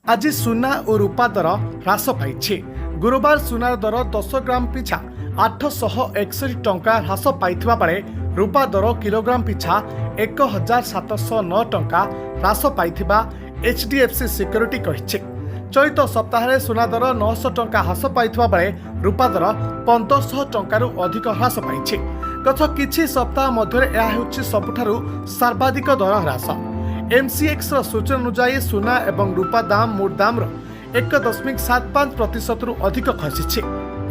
आज सुना और रूपा दर ह्रास पाई। गुरुवार सुनार दर 10 ग्राम पिछा 861 टंका ह्रास पाइथिबा बेले रूपा दर किलोग्राम पिछा 1709 टंका ह्रास पाइथिबा HDFC सिक्योरिटी कहिछि। चलित सप्ताह सुना दर 900 टंका ह्रास पाइथिबा बेले रूपा दर 1500 टंकारु अधिक ह्रास पाइछि। गत किछि सप्ताह मध्य यह हेउछि सबुठारु सर्वाधिक दर ह्रास। MCX सूचना अनुसार सुना एवं रूपा दाम मूल दाम 1.75% रु अधिक खसी।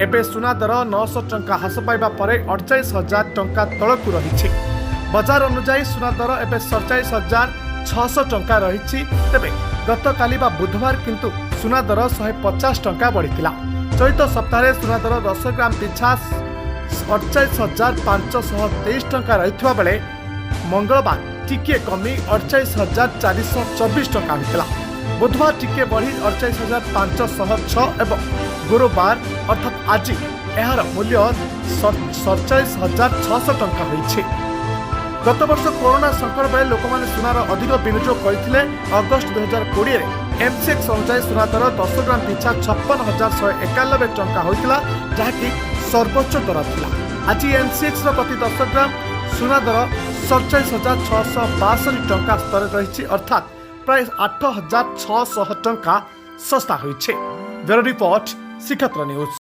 एबे सुना दर 900 टंका ह्रास पाइबा परे 48,000 टंका तलकु रही। बजार अनुसार सुना दर एबे 47,600 टंका रही। तेबे गतकाली बुधवार किंतु सुना दर 150 टंका बढ़िथिला। चलित सप्ताह सुना दर 10 ग्राम पिछा 48,523 टंका रही बेले मंगलवार टिके कमी 48,424 टंका होता। बुधवार टिके बढ़ी 48,506 एवं गुरुवार अर्थात आज यार मूल्य 47,600 टंका होइछि। गत वर्ष कोरोना संकट बेले लोक मैंने सुनार अधिक विनियोग करते। अगस्ट 2020 MCX अनुसार सुना दर 10 ग्राम पिछा 56,191 टंका होता, जहाँकि सर्वोच्च दर था। आज MCX प्रति 10 ग्राम सुना दर 47,662 टंका स्तर रही, अर्थात प्राय 8,600 टंका सस्ता होइछे। ब्यूरो रिपोर्ट, श्रीक्षेत्र न्यूज।